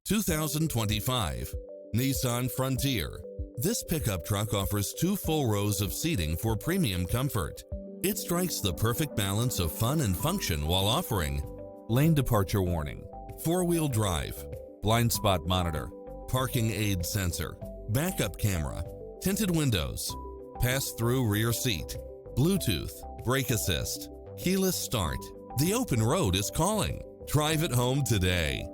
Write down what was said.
2025 Nissan Frontier. This pickup truck offers 2 full rows of seating for premium comfort. It strikes the perfect balance of fun and function while offering lane departure warning, 4-wheel drive, blind spot monitor, parking aid sensor, backup camera, tinted windows, pass-through rear seat, Bluetooth, brake assist, keyless start. The open road is calling. Drive it home today.